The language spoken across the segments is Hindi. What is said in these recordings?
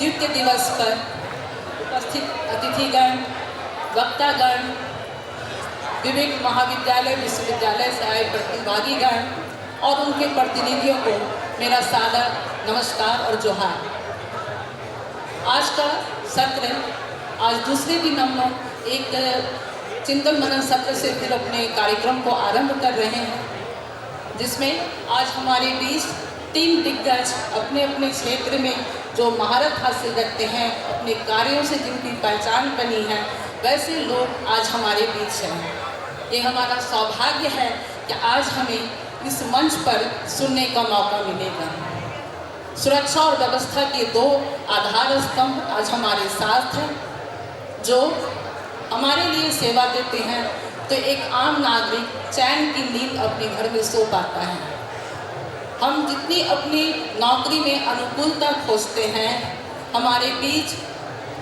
द्वितीय दिवस पर उपस्थित अतिथिगण, वक्तागण, विभिन्न महाविद्यालय विश्वविद्यालय से आए प्रतिभागीगण और उनके प्रतिनिधियों को मेरा सादर नमस्कार और जोहार। आज का सत्र, आज दूसरे दिन हम लोग एक चिंतन मनन सत्र से फिर अपने कार्यक्रम को आरंभ कर रहे हैं, जिसमें आज हमारे बीच 3 दिग्गज अपने अपने क्षेत्र में जो महारत हासिल रखते हैं, अपने कार्यों से जिनकी पहचान बनी है, वैसे लोग आज हमारे बीच हैं। ये हमारा सौभाग्य है कि आज हमें इस मंच पर सुनने का मौका मिलेगा। सुरक्षा और व्यवस्था के 2 आधार स्तंभ आज हमारे साथ हैं, जो हमारे लिए सेवा देते हैं, तो एक आम नागरिक चैन की नींद अपने घर में सो पाता है। हम जितनी अपनी नौकरी में अनुकूलता खोजते हैं, हमारे बीच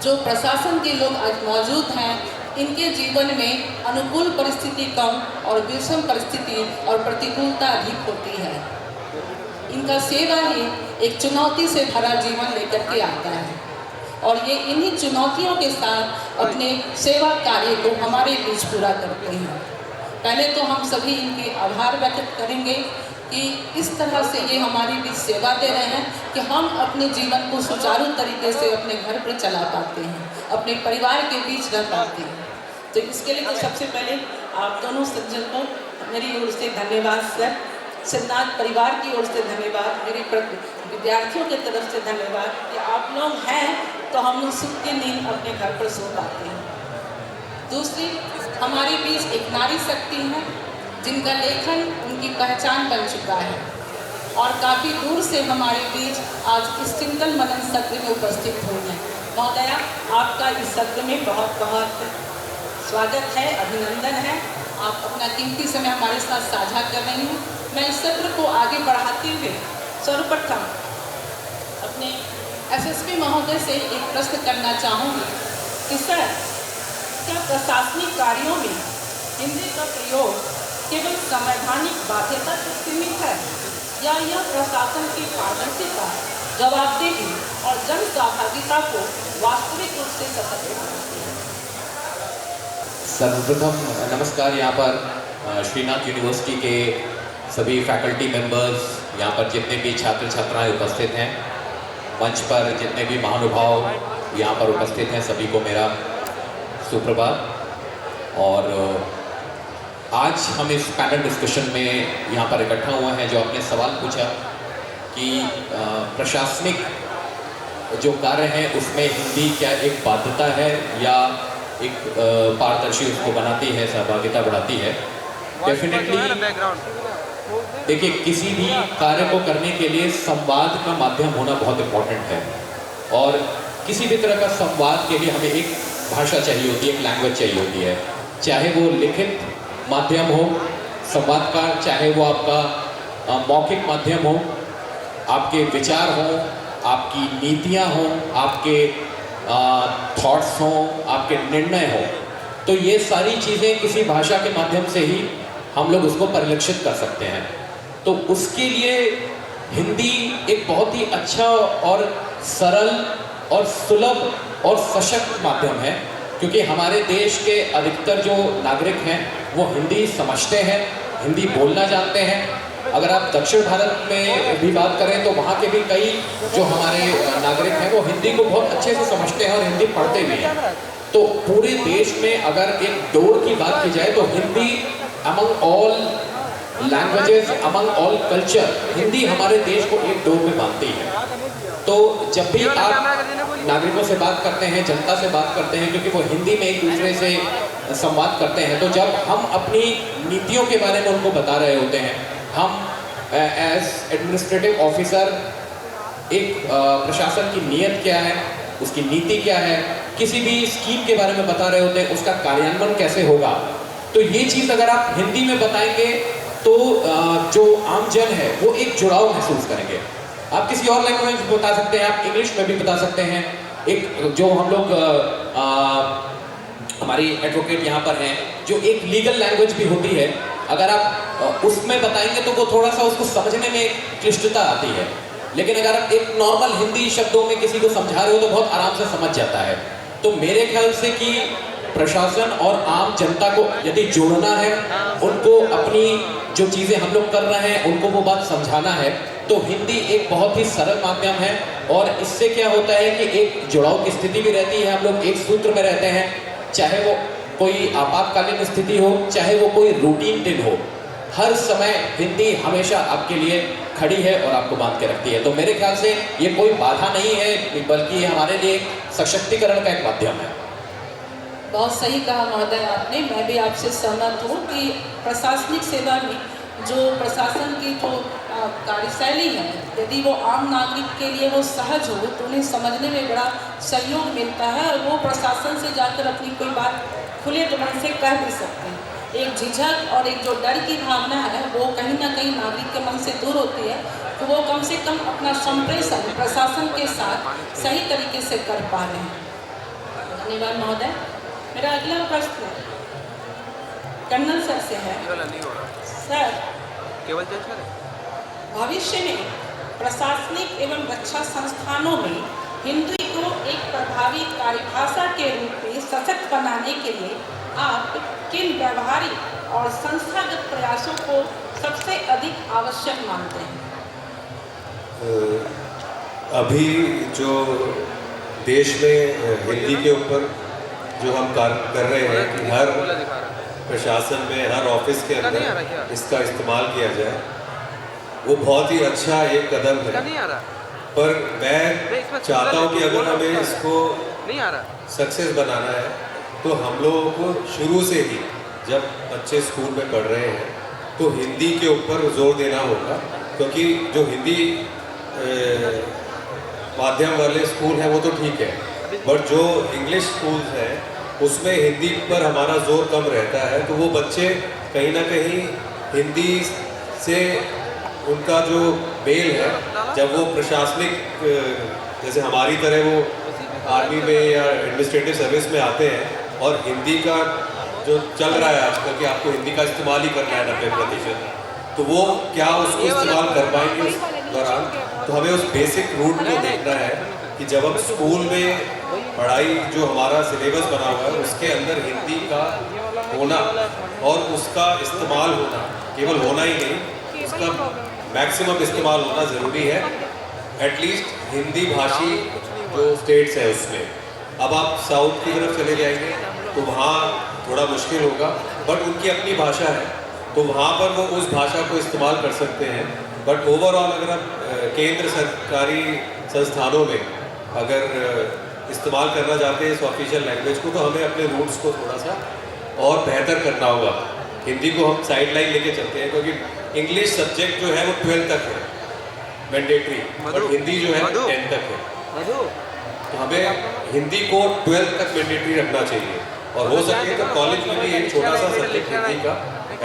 जो प्रशासन के लोग आज मौजूद हैं, इनके जीवन में अनुकूल परिस्थिति कम और विषम परिस्थिति और प्रतिकूलता अधिक होती है। इनका सेवा ही एक चुनौती से भरा जीवन लेकर के आता है और ये इन्हीं चुनौतियों के साथ अपने सेवा कार्य को हमारे बीच पूरा करते हैं। पहले तो हम सभी इनके आभार व्यक्त करेंगे कि इस तरह से ये हमारे बीच सेवा दे रहे हैं कि हम अपने जीवन को सुचारू तरीके से अपने घर पर चला पाते हैं, अपने परिवार के बीच रह पाते हैं। तो इसके लिए तो सबसे पहले आप दोनों सज्जन को मेरी ओर से धन्यवाद सर, सिद्धार्थ परिवार की ओर से धन्यवाद, मेरे विद्यार्थियों की तरफ से धन्यवाद कि आप लोग हैं तो हम लोग सुख की नींद अपने घर पर सो पाते हैं। दूसरी, हमारे बीच एक नारी शक्ति है जिनका लेखन उनकी पहचान बन चुका है और काफ़ी दूर से हमारे बीच आज इस चिंतन मनन सत्र में उपस्थित हुई हैं। महोदया, आपका इस सत्र में बहुत बहुत स्वागत है, अभिनंदन है। आप अपना कीमती समय हमारे साथ साझा कर रही हैं। मैं इस सत्र को आगे बढ़ाते हुए सर्वप्रथम अपने एसएसपी महोदय से एक प्रश्न करना चाहूँगी कि सर, क्या प्रशासनिक कार्यों में हिंदी का प्रयोग केवल संवैधानिक बाध्यता तक सीमित है या यह प्रशासन की पारदर्शिता, जवाबदेही और जन सहभागिता को वास्तविक रूप से सशक्त बनाती है? सर्वप्रथम नमस्कार। यहाँ पर श्रीनाथ यूनिवर्सिटी के सभी फैकल्टी मेंबर्स, यहाँ पर जितने भी छात्र छात्राएं उपस्थित हैं, मंच पर जितने भी महानुभाव यहाँ पर उपस्थित हैं, सभी को मेरा सुप्रभात। और आज हम इस पैनल डिस्कशन में यहाँ पर इकट्ठा हुए हैं। जो आपने सवाल पूछा कि प्रशासनिक जो कार्य है उसमें हिंदी क्या एक बाध्यता है या एक पारदर्शी उसको बनाती है, सहभागिता बढ़ाती है? डेफिनेटली देखिए, किसी भी कार्य को करने के लिए संवाद का माध्यम होना बहुत इम्पोर्टेंट है और किसी भी तरह का संवाद के लिए हमें एक भाषा चाहिए होती है, एक लैंग्वेज चाहिए होती है, चाहे वो लिखित माध्यम हो संवाद का, चाहे वो आपका मौखिक माध्यम हो, आपके विचार हों, आपकी नीतियां हों, आपके थॉट्स हों, आपके निर्णय हों। तो ये सारी चीज़ें किसी भाषा के माध्यम से ही हम लोग उसको परिलक्षित कर सकते हैं। तो उसके लिए हिंदी एक बहुत ही अच्छा और सरल और सुलभ और सशक्त माध्यम है, क्योंकि हमारे देश के अधिकतर जो नागरिक हैं वो हिंदी समझते हैं, हिंदी बोलना जानते हैं। अगर आप दक्षिण भारत में भी बात करें तो वहाँ के भी कई जो हमारे नागरिक हैं वो हिंदी को बहुत अच्छे से समझते हैं और हिंदी पढ़ते भी हैं। तो पूरे देश में अगर एक डोर की बात की जाए तो Hindi among all languages, among all culture, Hindi हमारे देश को एक डोर में बांधती है। तो जब भी आप नागरिकों से बात करते हैं, जनता से बात करते हैं, क्योंकि वो हिंदी में एक दूसरे से संवाद करते हैं, तो जब हम अपनी नीतियों के बारे में उनको बता रहे होते हैं, हम एज एडमिनिस्ट्रेटिव ऑफिसर एक प्रशासन की नीयत क्या है, उसकी नीति क्या है, किसी भी स्कीम के बारे में बता रहे होते हैं, उसका कार्यान्वयन कैसे होगा, तो ये चीज़ अगर आप हिंदी में बताएंगे तो जो आम जन है वो एक जुड़ाव महसूस करेंगे। आप किसी और लैंग्वेज में बता सकते हैं, आप इंग्लिश में भी बता सकते हैं। एक जो हम लोग हमारी एडवोकेट यहाँ पर हैं, जो एक लीगल लैंग्वेज भी होती है, अगर आप उसमें बताएंगे तो वो थोड़ा सा उसको समझने में क्लिष्टता आती है। लेकिन अगर आप एक नॉर्मल हिंदी शब्दों में किसी को समझा रहे हो तो बहुत आराम से समझ जाता है। तो मेरे ख्याल से कि प्रशासन और आम जनता को यदि जोड़ना है, उनको अपनी जो चीज़ें हम लोग कर रहे हैं उनको वो बात समझाना है, तो हिंदी एक बहुत ही सरल माध्यम है। और इससे क्या होता है कि एक जुड़ाव की स्थिति भी रहती है, हम लोग एक सूत्र में रहते हैं, चाहे वो कोई आपातकालीन स्थिति हो, चाहे वो कोई रूटीन दिन हो, हर समय हिंदी हमेशा आपके लिए खड़ी है और आपको बांध के रखती है। तो मेरे ख्याल से ये कोई बाधा नहीं है, बल्कि ये हमारे लिए सशक्तिकरण का एक माध्यम है। बहुत सही कहा महोदय आपने, मैं भी आपसे सहमत हूँ कि प्रशासनिक सेवा में जो प्रशासन की जो कार्यशैली है, यदि वो आम नागरिक के लिए वो सहज हो तो उन्हें समझने में बड़ा सहयोग मिलता है और वो प्रशासन से जाकर अपनी कोई बात खुले मन से कह भी सकते हैं। एक झिझक और एक जो डर की भावना है वो कहीं ना कहीं नागरिक के मन से दूर होती है, तो वो कम से कम अपना संप्रेषण प्रशासन के साथ सही तरीके से कर पा रहे हैं। धन्यवाद महोदय। मेरा अगला प्रश्न कर्नल सर से है। सर, भविष्य में प्रशासनिक एवं रक्षा संस्थानों में हिंदी को एक प्रभावी कार्यभाषा के रूप में सशक्त बनाने के लिए आप किन व्यवहारिक और संस्थागत प्रयासों को सबसे अधिक आवश्यक मानते हैं? अभी जो देश में हिंदी के ऊपर जो हम कार्य कर रहे हैं कि हर प्रशासन में, हर ऑफिस के अंदर इसका इस्तेमाल किया जाए, वो बहुत ही अच्छा एक कदम है। पर मैं चाहता हूँ कि अगर हमें इसको सक्सेस बनाना है तो हम लोगों को शुरू से ही, जब बच्चे स्कूल में पढ़ रहे हैं, तो हिंदी के ऊपर जोर देना होगा। क्योंकि जो हिंदी माध्यम वाले स्कूल हैं वो तो ठीक है, बट जो इंग्लिश स्कूल हैं उसमें हिंदी पर हमारा जोर कम रहता है। तो वो बच्चे कहीं ना कहीं हिंदी से उनका जो मेल है, जब वो प्रशासनिक जैसे हमारी तरह वो आर्मी में या एडमिनिस्ट्रेटिव सर्विस में आते हैं और हिंदी का जो चल रहा है आजकल कि आपको हिंदी का इस्तेमाल ही करना है 90%, तो वो क्या उसको इस्तेमाल कर पाएंगे उस दौरान। तो हमें उस बेसिक रूट को देखना है कि जब हम स्कूल में पढ़ाई जो हमारा सिलेबस बना हुआ है उसके अंदर हिंदी का होना और उसका इस्तेमाल होना, केवल होना ही नहीं, उसका मैक्सिमम इस्तेमाल होना ज़रूरी है। एटलीस्ट हिंदी भाषी जो स्टेट्स है उसमें। अब आप साउथ की तरफ चले जाएंगे तो वहाँ थोड़ा मुश्किल होगा, बट उनकी अपनी भाषा है तो वहाँ पर वो उस भाषा को इस्तेमाल कर सकते हैं। बट ओवरऑल अगर आप केंद्र सरकारी संस्थानों में अगर इस्तेमाल करना चाहते हैं इस ऑफिशियल लैंग्वेज को, तो हमें अपने रूट्स को थोड़ा सा और बेहतर करना होगा। हिंदी को हम साइड लाइन लेके चलते हैं क्योंकि इंग्लिश सब्जेक्ट जो है वो 12 तक है मैंडेटरी, बट हिंदी जो है 10 तक है। तो हमें हिंदी को 12 तक मैंडेटरी रखना चाहिए और हो सके तो कॉलेज में भी एक छोटा सा सब्जेक्ट हिंदी का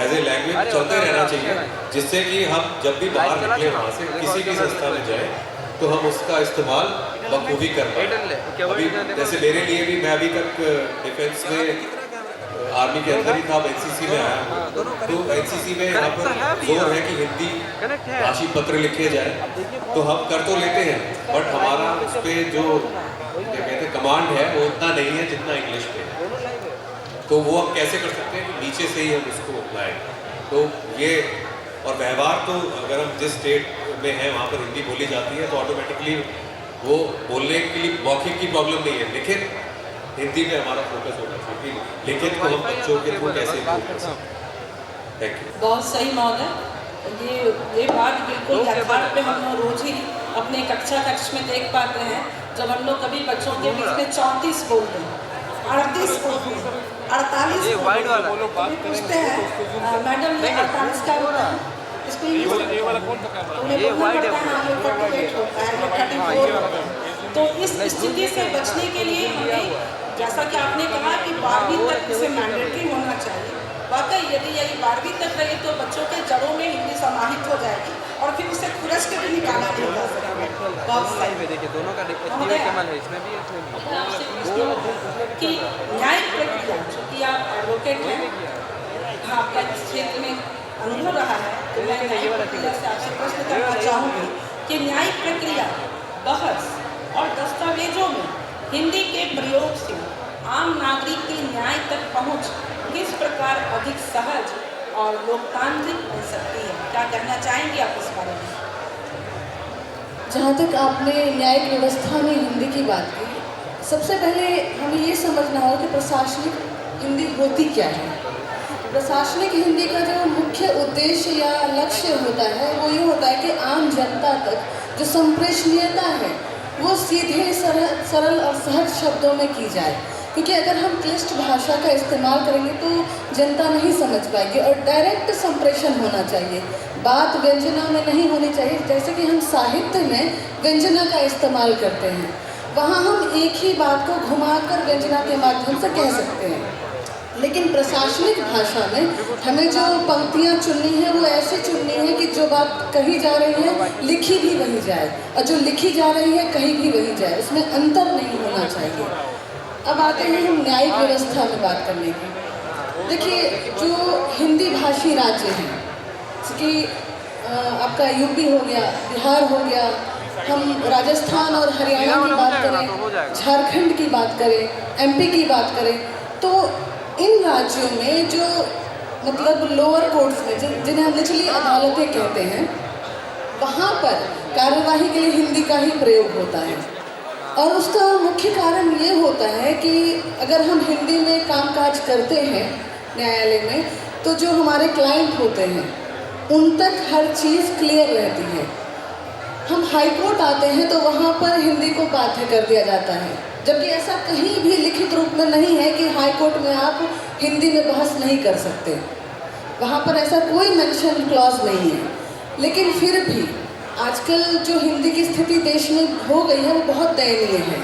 एज ए लैंग्वेज चलते रहना चाहिए, जिससे कि हम जब भी बाहर निकले वहाँ से किसी भी संस्था में जाए तो हम उसका इस्तेमाल बखूबी कर पाए। अभी जैसे मेरे लिए भी, मैं अभी तक डिफेंस में आर्मी के अंदर ही था, एनसीसी में आया हूँ, तो एनसीसी में यहाँ पर जोर है कि हिंदी भाषी पत्र लिखे जाए, तो हम कर तो लेते हैं बट हमारा उस पर जो क्या कहते हैं कमांड है वो उतना नहीं है जितना इंग्लिश पे है। तो वो हम कैसे कर सकते हैं कि नीचे से ही हम उसको लाएँ। तो ये और व्यवहार तो अगर हम जिस स्टेट में हैं वहाँ पर हिंदी बोली जाती है तो ऑटोमेटिकली वो बोलने के लिए मौखिक की प्रॉब्लम नहीं है, लेकिन हिंदी में हमारा फोकस होना चाहिए। लिखित को हम बच्चों के थ्रू कैसे इम्प्रूव कर सकते हैं। Thank you. बहुत सही महोदय, ये बात बिल्कुल यथार्थ पे हम लोग रोज ही अपने कक्ष में देख पाते हैं। जब हम लोग कभी बच्चों के बीच में 34 बोलते हैं, 38 बोलते हैं, 48 पूछते हैं मैडम ये 48 का होता है, इसको इंग्लिश उन्हें बोलना पड़ता है ये 48 होता है, ये 34 होता है। तो इस स्थिति से बचने के लिए हमें, जैसा कि आपने कहा कि 12वीं तक इसे मैंडेटरी होना चाहिए, वाकई यदि 12वीं तक रही तो बच्चों के जड़ों में हिंदी समाहित हो जाएगी और फिर उसे खुरच के भी निकाला नहीं जा सकता। बहुत सही। देखिए दोनों का कमाल है, इसमें भी कि न्यायिक प्रक्रिया, चूँकि आप एडवोकेट हैं, आपका इस क्षेत्र में अनुभव रहा है, तो मैं न्यायिक प्रक्रिया से आपसे प्रश्न करना चाहूँगी कि न्यायिक प्रक्रिया, बहस और दस्तावेजों में हिंदी के प्रयोग से आम नागरिक की न्याय तक पहुंच किस प्रकार अधिक सहज और लोकतांत्रिक बन सकती है? क्या कहना चाहेंगे आप इस बारे में? जहाँ तक आपने न्यायिक व्यवस्था में हिंदी की बात की, सबसे पहले हमें ये समझना होगा कि प्रशासनिक हिंदी होती क्या है। प्रशासनिक हिंदी का जो मुख्य उद्देश्य या लक्ष्य होता है वो ये होता है कि आम जनता तक जो संप्रेषणीयता है वो सीधे सरल और सहज शब्दों में की जाए, क्योंकि अगर हम क्लिष्ट भाषा का इस्तेमाल करेंगे तो जनता नहीं समझ पाएगी। और डायरेक्ट संप्रेषण होना चाहिए, बात व्यंजना में नहीं होनी चाहिए। जैसे कि हम साहित्य में व्यंजना का इस्तेमाल करते हैं, वहाँ हम एक ही बात को घुमाकर व्यंजना के माध्यम से कह सकते हैं, लेकिन प्रशासनिक भाषा में हमें जो पंक्तियाँ चुननी है वो ऐसी चुननी है कि जो बात कही जा रही है लिखी भी वही जाए, और जो लिखी जा रही है कहीं भी वही जाए, उसमें अंतर नहीं होना चाहिए। अब आते हैं हम न्यायिक व्यवस्था में बात करने की। देखिए, जो हिंदी भाषी राज्य हैं, जैसे कि आपका यूपी हो गया, बिहार हो गया, हम राजस्थान और हरियाणा की बात करें, झारखंड की बात करें, एमपी की बात करें, तो इन राज्यों में जो मतलब लोअर कोर्ट्स में जिन्हें हम निचली अदालतें कहते हैं, वहाँ पर कार्यवाही के लिए हिंदी का ही प्रयोग होता है। और उसका मुख्य कारण ये होता है कि अगर हम हिंदी में कामकाज करते हैं न्यायालय में, तो जो हमारे क्लाइंट होते हैं उन तक हर चीज़ क्लियर रहती है। हम हाई कोर्ट आते हैं तो वहाँ पर हिंदी को बाध्य कर दिया जाता है, जबकि ऐसा कहीं भी लिखित रूप में नहीं है कि हाई कोर्ट में आप हिंदी में बहस नहीं कर सकते। वहाँ पर ऐसा कोई मेंशन क्लॉज नहीं है। लेकिन फिर भी आजकल जो हिंदी की स्थिति देश में हो गई है वो बहुत दयनीय है।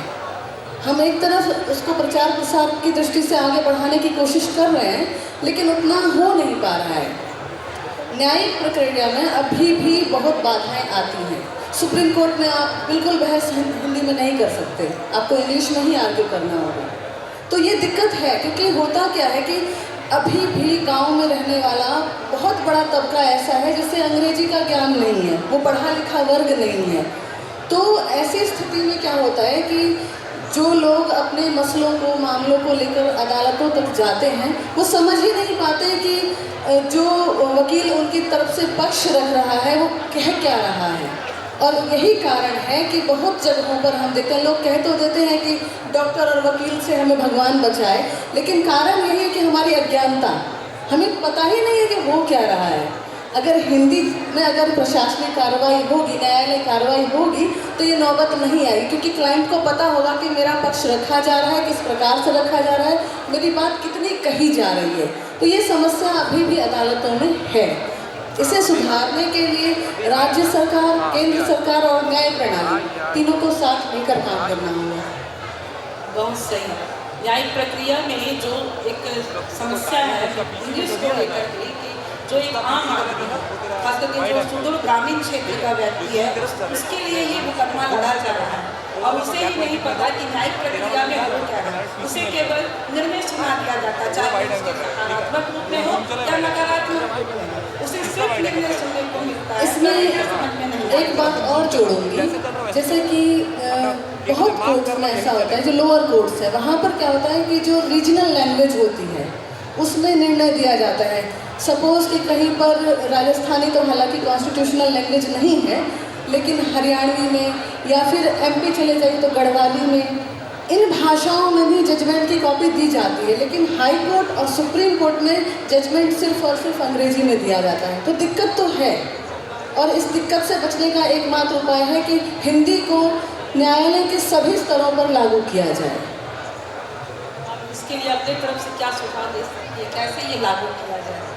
हम एक तरफ उसको प्रचार प्रसार की दृष्टि से आगे बढ़ाने की कोशिश कर रहे हैं, लेकिन उतना हो नहीं पा रहा है। न्यायिक प्रक्रिया में अभी भी बहुत बाधाएं आती हैं। सुप्रीम कोर्ट में आप बिल्कुल बहस हिंदी में नहीं कर सकते, आपको इंग्लिश में ही आर्ग्यू करना होगा। तो ये दिक्कत है, क्योंकि होता क्या है कि अभी भी गांव में रहने वाला बहुत बड़ा तबका ऐसा है जिसे अंग्रेजी का ज्ञान नहीं है, वो पढ़ा लिखा वर्ग नहीं है। तो ऐसी स्थिति में क्या होता है कि जो लोग अपने मसलों को, मामलों को लेकर अदालतों तक जाते हैं, वो समझ ही नहीं पाते कि जो वकील उनकी तरफ से पक्ष रख रहा है वो कह क्या रहा है। और यही कारण है कि बहुत जगहों पर हम देखते हैं, लोग कह तो देते हैं कि डॉक्टर और वकील से हमें भगवान बचाए, लेकिन कारण यही है कि हमारी अज्ञानता, हमें पता ही नहीं है कि हो क्या रहा है। अगर हिंदी में अगर प्रशासनिक कार्रवाई होगी, न्यायालय कार्रवाई होगी, तो ये नौबत नहीं आई, क्योंकि क्लाइंट को पता होगा कि मेरा पक्ष रखा जा रहा है, किस प्रकार से रखा जा रहा है, मेरी बात कितनी कही जा रही है। तो ये समस्या अभी भी अदालतों में है। इसे सुधारने के लिए राज्य सरकार, केंद्र सरकार और न्याय प्रणाली तीनों को साथ मिलकर काम करना होगा। बहुत सही। न्यायिक प्रक्रिया में जो एक समस्या है इंग्लिश को लेकर के, कि जो एक आम आदमी है, खास करके जो सुदूर ग्रामीण क्षेत्र का व्यक्ति है, उसके लिए ये मुकदमा लड़ा जा रहा है और उसे ही नहीं पता कि न्यायिक प्रक्रिया में हो क्या है। उसे केवल निर्णय सुना दिया जाता है, चाहे उसके सकारात्मक रूप में हो या नकारात्मक रूप में हो, उसे सिर्फ निर्णय सुनने को मिलता है। इसमें एक बात और जोड़ूंगी, जैसे कि बहुत कोर्ट्स में ऐसा होता है, जो लोअर कोर्ट्स है, वहाँ पर क्या होता है कि जो रीजनल लैंग्वेज होती है उसमें निर्णय दिया जाता है। सपोज कि कहीं पर राजस्थानी तो हालांकि कॉन्स्टिट्यूशनल लैंग्वेज नहीं है, लेकिन हरियाणवी में या फिर एमपी चले जाइए तो गढ़वाली में, इन भाषाओं में भी जजमेंट की कॉपी दी जाती है। लेकिन हाई कोर्ट और सुप्रीम कोर्ट में जजमेंट सिर्फ और सिर्फ अंग्रेजी में दिया जाता है। तो दिक्कत तो है, और इस दिक्कत से बचने का एकमात्र उपाय है कि हिंदी को न्यायालय के सभी स्तरों पर लागू किया जाए। इसके लिए अपनी तरफ से क्या सुझाव दे सकती है, कैसे ये लागू किया जाए?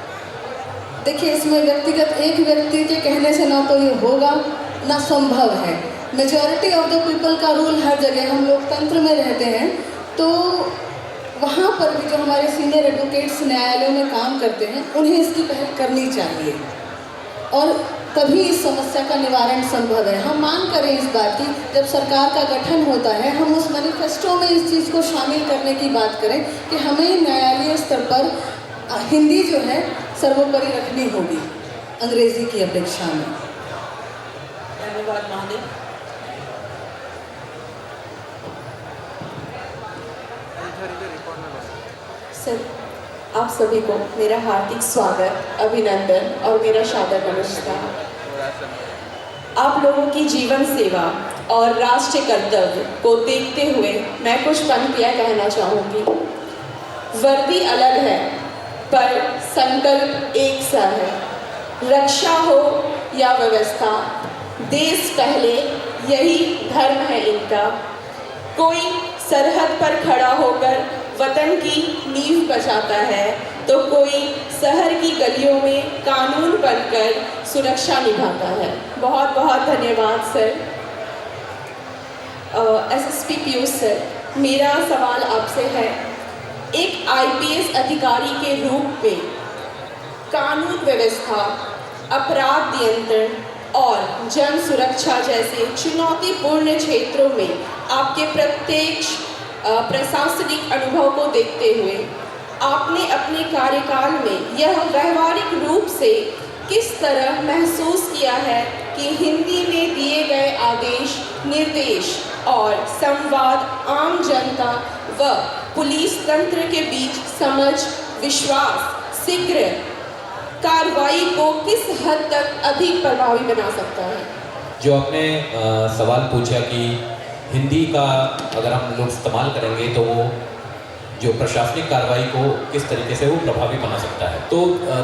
देखिए, इसमें व्यक्तिगत एक व्यक्ति के कहने से ना तो ये होगा ना संभव है। मेजॉरिटी ऑफ द पीपल का रूल हर जगह, हम लोकतंत्र में रहते हैं, तो वहाँ पर भी जो हमारे सीनियर एडवोकेट्स न्यायालयों में काम करते हैं उन्हें इसकी पहल करनी चाहिए, और तभी इस समस्या का निवारण संभव है। हम मांग करें इस बात की, जब सरकार का गठन होता है हम उस मैनिफेस्टो में इस चीज़ को शामिल करने की बात करें कि हमें न्यायालयीय स्तर पर हिंदी जो है सर्वोपरि रखनी होगी अंग्रेज़ी की अपेक्षा में। धन्यवाद महादेव। सर, आप सभी को मेरा हार्दिक स्वागत, अभिनंदन और मेरा सादर नमस्कार। आप लोगों की जीवन सेवा और राष्ट्रीय कर्तव्य को देखते हुए मैं कुछ पंक्तियाँ कहना चाहूँगी। वर्दी अलग है पर संकल्प एक सा है, रक्षा हो या व्यवस्था, देश पहले यही धर्म है इनका। कोई सरहद पर खड़ा होकर वतन की नींव बचाता है तो कोई शहर की गलियों में कानून बनकर सुरक्षा निभाता है। बहुत बहुत धन्यवाद सर। एसएसपी पीयूष सर, मेरा सवाल आपसे है, एक आईपीएस अधिकारी के रूप में कानून व्यवस्था, अपराध नियंत्रण और जन सुरक्षा जैसे चुनौतीपूर्ण क्षेत्रों में आपके प्रत्यक्ष प्रशासनिक अनुभव को देखते हुए आपने अपने कार्यकाल में यह व्यवहारिक रूप से किस तरह महसूस किया है कि हिंदी में दिए गए आदेश, निर्देश और संवाद आम जनता व पुलिस तंत्र के बीच समझ, विश्वास, शीघ्र कार्रवाई को किस हद तक अधिक प्रभावी बना सकता है? जो आपने सवाल पूछा कि हिंदी का अगर हम लोग इस्तेमाल करेंगे तो वो जो प्रशासनिक कार्रवाई को किस तरीके से वो प्रभावी बना सकता है। तो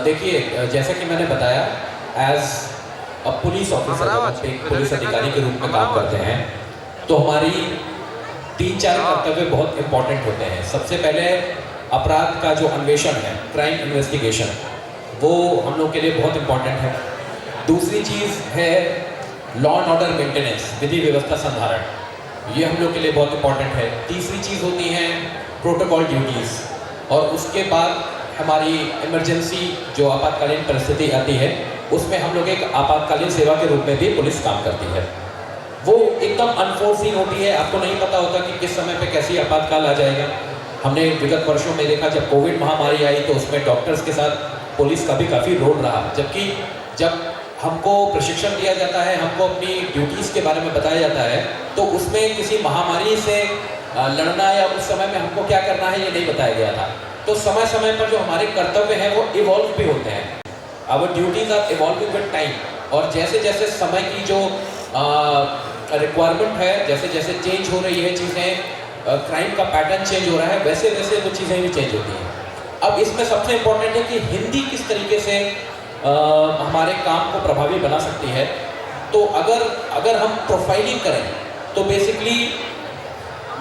देखिए, जैसा कि मैंने बताया, एज अ पुलिस ऑफिसर जब आप एक पुलिस अधिकारी के रूप में काम करते हैं तो हमारी 3-4 कर्तव्य बहुत इंपॉर्टेंट होते हैं। सबसे पहले अपराध का जो अन्वेषण है, क्राइम इन्वेस्टिगेशन, वो हम लोग के लिए बहुत इंपॉर्टेंट है। दूसरी चीज़ है लॉ एंड ऑर्डर मेंटेनेंस, विधि व्यवस्था संधारण, ये हम लोग के लिए बहुत इंपॉर्टेंट है। तीसरी चीज़ होती है प्रोटोकॉल ड्यूटीज़, और उसके बाद हमारी इमरजेंसी जो आपातकालीन परिस्थिति आती है उसमें हम लोग एक आपातकालीन सेवा के रूप में भी पुलिस काम करती है। वो एकदम अनफोर्सिन होती है, आपको नहीं पता होता कि किस समय पे कैसी आपातकाल आ जाएगा। हमने विगत वर्षों में देखा, जब कोविड महामारी आई तो उसमें डॉक्टर्स के साथ पुलिस का भी काफ़ी रोल रहा, जबकि जब हमको प्रशिक्षण दिया जाता है, हमको अपनी ड्यूटीज़ के बारे में बताया जाता है, तो उसमें किसी महामारी से लड़ना या उस समय में हमको क्या करना है ये नहीं बताया गया था। तो समय समय पर जो हमारे कर्तव्य हैं वो इवॉल्व भी होते हैं। Our duties are evolving with time, और जैसे जैसे समय की जो रिक्वायरमेंट है, जैसे जैसे चेंज हो रही है चीज़ें, क्राइम का पैटर्न चेंज हो रहा है, वैसे वैसे वो चीज़ें भी चेंज होती हैं। अब इसमें सबसे इम्पोर्टेंट है कि हिंदी किस तरीके से हमारे काम को प्रभावी बना सकती है। तो अगर हम प्रोफाइलिंग करें तो बेसिकली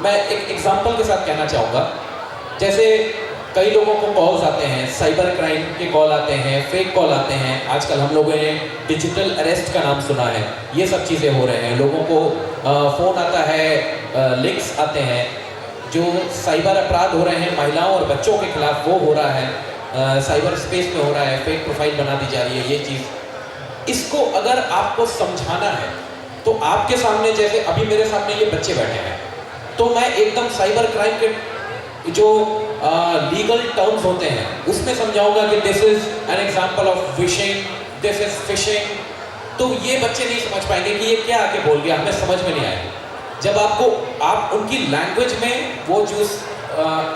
मैं एक एग्जांपल के साथ कहना चाहूँगा। जैसे कई लोगों को कॉल्स आते हैं, साइबर क्राइम के कॉल आते हैं, फेक कॉल आते हैं, आजकल हम लोगों ने डिजिटल अरेस्ट का नाम सुना है, ये सब चीज़ें हो रहे हैं। लोगों को फ़ोन आता है, लिंक्स आते हैं, जो साइबर अपराध हो रहे हैं महिलाओं और बच्चों के खिलाफ वो हो रहा है, साइबर स्पेस में हो रहा है, फेक प्रोफाइल बना दी जा रही है। ये चीज़, इसको अगर आपको समझाना है तो आपके सामने, जैसे अभी मेरे सामने ये बच्चे बैठे हैं, तो मैं एकदम साइबर क्राइम के जो लीगल टर्म्स होते हैं उसमें समझाऊंगा कि this is an example of fishing, this is fishing. तो ये बच्चे नहीं समझ पाएंगे कि ये क्या आके बोल गया, हमें समझ में नहीं आएगा। जब आप उनकी लैंग्वेज में वो जिस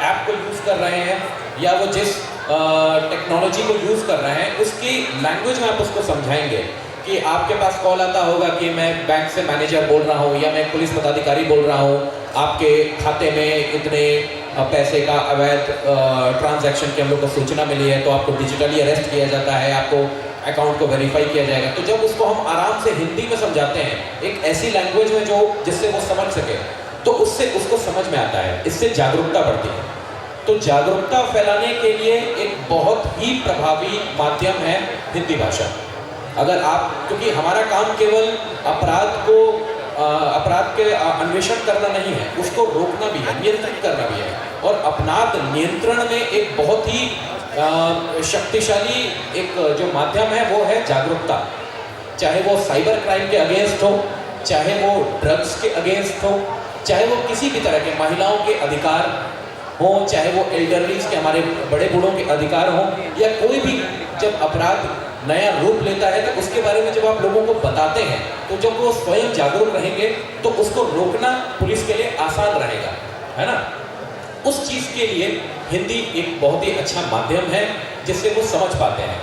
ऐप को यूज़ कर रहे हैं या वो जिस टेक्नोलॉजी को यूज़ कर रहे हैं उसकी लैंग्वेज में आप उसको समझाएंगे कि आपके पास कॉल आता होगा कि मैं बैंक से मैनेजर बोल रहा हूँ या मैं पुलिस पदाधिकारी बोल रहा हूँ, आपके खाते में इतने पैसे का अवैध ट्रांजैक्शन की हम लोग को सूचना मिली है, तो आपको डिजिटली अरेस्ट किया जाता है, आपको अकाउंट को वेरीफाई किया जाएगा। तो जब उसको हम आराम से हिंदी में समझाते हैं, एक ऐसी लैंग्वेज में जो जिससे वो समझ सके, तो उससे उसको समझ में आता है, इससे जागरूकता बढ़ती है। तो जागरूकता फैलाने के लिए एक बहुत ही प्रभावी माध्यम है हिंदी भाषा। अगर आप, क्योंकि हमारा काम केवल अपराध के अन्वेषण करना नहीं है, उसको रोकना भी है, नियंत्रित करना भी है। और अपराध नियंत्रण में एक बहुत ही शक्तिशाली एक जो माध्यम है वो है जागरूकता। चाहे वो साइबर क्राइम के अगेंस्ट हो, चाहे वो ड्रग्स के अगेंस्ट हो, चाहे वो किसी भी तरह के महिलाओं के अधिकार हो, चाहे वो एल्डरलीज के, हमारे बड़े बूढ़ों के अधिकार हो, या कोई भी जब अपराध नया रूप लेता है, तो उसके बारे में जब आप लोगों को बताते हैं तो जब वो स्वयं जागरूक रहेंगे तो उसको रोकना पुलिस के लिए आसान रहेगा, है ना। उस चीज़ के लिए हिंदी एक बहुत ही अच्छा माध्यम है जिससे वो समझ पाते हैं।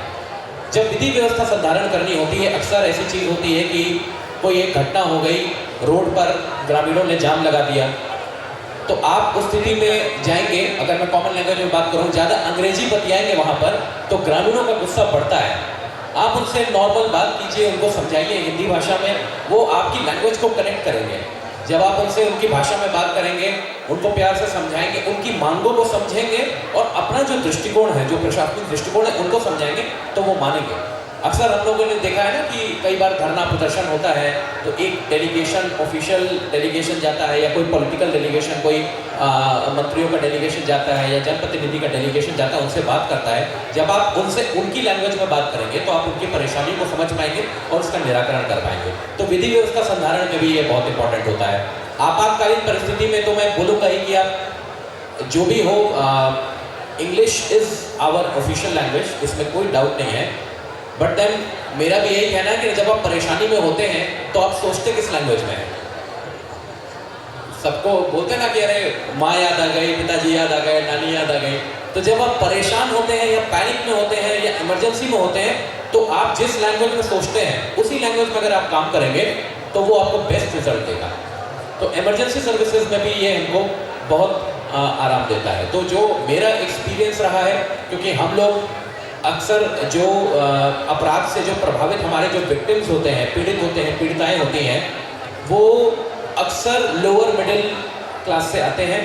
जब विधि व्यवस्था संधारण करनी होती है, अक्सर ऐसी चीज़ होती है कि कोई एक घटना हो गई, रोड पर ग्रामीणों ने जाम लगा दिया, तो आप उस स्थिति में जाएंगे, अगर मैं कॉमन लैंग्वेज में बात करूँ, ज़्यादा अंग्रेजी बतियाएंगे वहाँ पर तो ग्रामीणों का गुस्सा बढ़ता है। आप उनसे नॉर्मल बात कीजिए, उनको समझाइए हिंदी भाषा में, वो आपकी लैंग्वेज को कनेक्ट करेंगे। जब आप उनसे उनकी भाषा में बात करेंगे, उनको प्यार से समझाएंगे, उनकी मांगों को समझेंगे और अपना जो दृष्टिकोण है, जो प्रशासनिक दृष्टिकोण है, उनको समझाएंगे तो वो मानेंगे। अक्सर हम लोगों ने देखा है ना कि कई बार धरना प्रदर्शन होता है तो एक डेलीगेशन, ऑफिशियल डेलीगेशन जाता है या कोई पॉलिटिकल डेलीगेशन, कोई मंत्रियों का डेलीगेशन जाता है या जनप्रतिनिधि का डेलीगेशन जाता है, उनसे बात करता है। जब आप उनसे उनकी लैंग्वेज में बात करेंगे तो आप उनकी परेशानी को समझ पाएंगे और उसका निराकरण कर पाएंगे। तो विधि व्यवस्था संधारण में भी ये बहुत इंपॉर्टेंट होता है। आपातकालीन परिस्थिति में तो मैं बोलूँगा ही कि आप जो भी हो, English is our official language, इसमें कोई डाउट नहीं है। बट देन मेरा भी यही कहना है कि जब आप परेशानी में होते हैं तो आप सोचते किस लैंग्वेज में हैं। सबको बोलते ना कि अरे माँ याद आ गई, पिताजी याद आ गए, नानी याद आ गई। तो जब आप परेशान होते हैं या पैनिक में होते हैं या इमरजेंसी में होते हैं तो आप जिस लैंग्वेज में सोचते हैं उसी लैंग्वेज में अगर आप काम करेंगे तो वो आपको बेस्ट रिजल्ट देगा। तो इमरजेंसी सर्विसेज में भी ये हमको बहुत आराम देता है। तो जो मेरा एक्सपीरियंस रहा है, क्योंकि हम लोग अक्सर जो अपराध से जो प्रभावित हमारे जो विक्टिम्स होते हैं, पीड़ित होते हैं, पीड़िताएं होती हैं, वो अक्सर लोअर मिडिल क्लास से आते हैं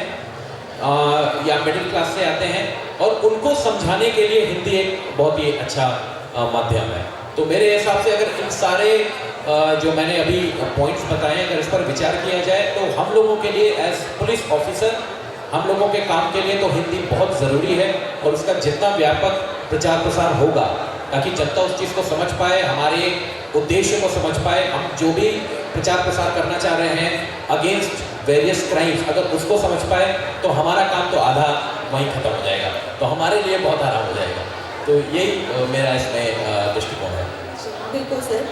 या मिडिल क्लास से आते हैं और उनको समझाने के लिए हिंदी एक बहुत ही अच्छा माध्यम है। तो मेरे हिसाब से अगर इन सारे जो मैंने अभी पॉइंट्स बताए हैं, अगर इस पर विचार किया जाए तो हम लोगों के लिए एज पुलिस ऑफिसर, हम लोगों के काम के लिए तो हिंदी बहुत ज़रूरी है और उसका जितना व्यापक प्रचार प्रसार होगा ताकि जनता उस चीज़ को समझ पाए, हमारे उद्देश्य को समझ पाए, हम जो भी प्रचार प्रसार करना चाह रहे हैं अगेंस्ट वेरियस क्राइम्स, अगर उसको समझ पाए तो हमारा काम तो आधा वहीं ख़त्म हो जाएगा, तो हमारे लिए बहुत आराम हो जाएगा। तो यही मेरा इसमें दृष्टिकोण है। बिल्कुल सर।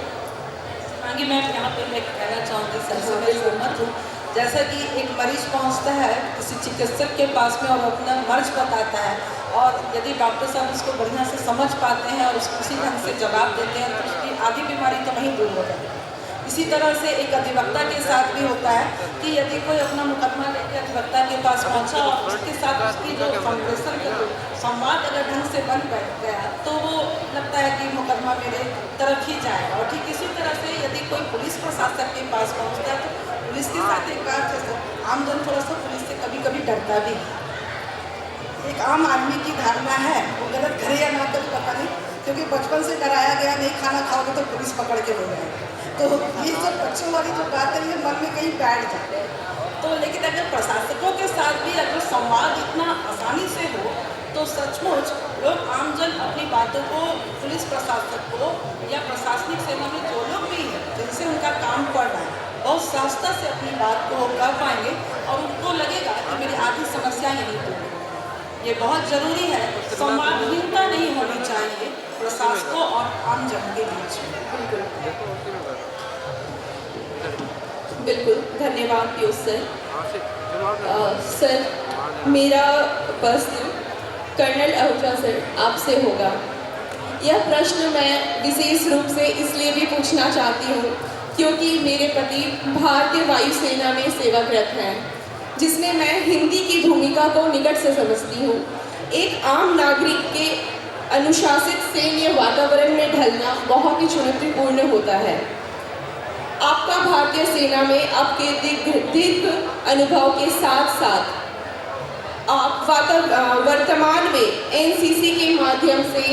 आगे मैं यहाँ पर मैं कहना चाहूँगी सर से मैं सहमत हूँ। जैसा कि एक मरीज पहुँचता है किसी चिकित्सक के पास में और अपना मर्ज बताता है और यदि डॉक्टर साहब उसको बढ़िया से समझ पाते हैं और उसको उसी ढंग से जवाब देते हैं तो उसकी आधी बीमारी तो वहीं दूर हो जाती है। इसी तरह से एक अधिवक्ता के साथ भी होता है कि यदि कोई अपना मुकदमा लेकर अधिवक्ता के पास पहुंचा और उसके साथ उसकी जो संप्रेषण का संवाद अगर ढंग से बन गया तो वो लगता है कि मुकदमा मेरे तरफ ही जाएगा। और ठीक इसी तरह से यदि कोई पुलिस प्रशासक के पास पहुंचता है तो पुलिस के साथ एक बात जैसे आमजन थोड़ा सा पुलिस से कभी कभी डरता भी है। एक आम आदमी की धारणा है, वो गलत करे या ना करे पता नहीं, क्योंकि बचपन से डराया गया नहीं खाना खाओगे तो पुलिस पकड़ के ले जाएगी। तो ये सब बच्चों वाली जो बात है ये मन में कहीं बैठ जाए। तो लेकिन अगर प्रशासकों के साथ भी अगर संवाद इतना आसानी से हो तो सचमुच लोग आमजन अपनी बातों को पुलिस प्रशासक को या प्रशासनिक सेवा में जो लोग भी हैं जिनसे उनका काम पड़ रहा है बहुत सहजता से अपनी बात को कर पाएंगे और उनको लगेगा कि मेरी आधी समस्या यहीं दूर है। ये बहुत ज़रूरी है, संवादहीनता नहीं होनी चाहिए प्रशासकों और आमजन के बीच में। बिल्कुल धन्यवाद पीयूष सर। सर मेरा प्रश्न कर्नल आहूजा सर आपसे होगा। यह प्रश्न मैं विशेष रूप से इसलिए भी पूछना चाहती हूँ क्योंकि मेरे पति भारतीय वायुसेना में सेवारत हैं, जिसमें मैं हिंदी की भूमिका को निकट से समझती हूँ। एक आम नागरिक के अनुशासित सैन्य वातावरण में ढलना बहुत ही चुनौतीपूर्ण होता है। आपका भारतीय सेना में आपके दीर्घ अनुभव के साथ साथ आप वर्तमान में एनसीसी के माध्यम से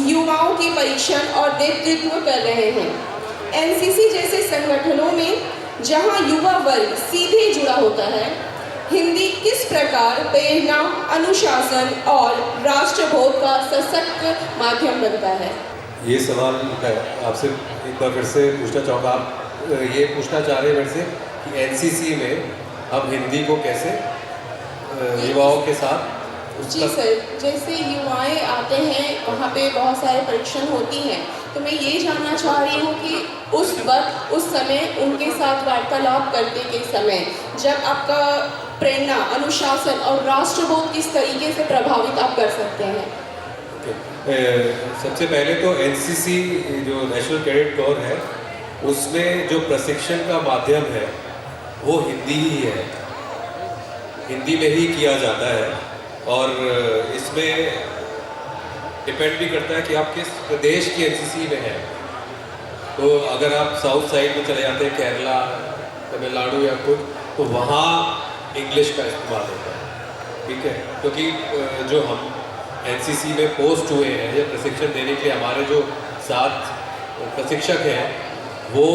युवाओं के परीक्षण और नेतृत्व कर रहे हैं। एनसीसी जैसे संगठनों में जहां युवा वर्ग सीधे जुड़ा होता है, हिंदी किस प्रकार प्रेरणा, अनुशासन और राष्ट्रबोध का सशक्त माध्यम बनता है? ये सवाल मैं आपसे एक बार फिर से पूछना चाहूँगा। आप ये पूछना चाह रहे हैं मेरे से कि एनसीसी में हम हिंदी को कैसे युवाओं के साथ जी सर, जैसे युवाएं आते हैं वहाँ पे बहुत सारे परीक्षण होती हैं, तो मैं ये जानना चाह रही हूँ कि उस वक्त, उस समय उनके साथ वार्तालाप करने के समय जब आपका प्रेरणा, अनुशासन और राष्ट्रबोध किस तरीके से प्रभावित आप कर सकते हैं? सबसे पहले तो एनसीसी जो नेशनल कैडेट कोर है, उसमें जो प्रशिक्षण का माध्यम है वो हिंदी ही है, हिंदी में ही किया जाता है। और इसमें डिपेंड भी करता है कि आप किस प्रदेश की एनसीसी में हैं। तो अगर आप साउथ साइड में चले जाते हैं, केरला, तमिलनाडु या कुछ, तो वहाँ इंग्लिश का इस्तेमाल होता है, ठीक है। क्योंकि जो हम एनसीसी में पोस्ट हुए हैं या प्रशिक्षण देने के लिए हमारे जो 7 प्रशिक्षक हैं वो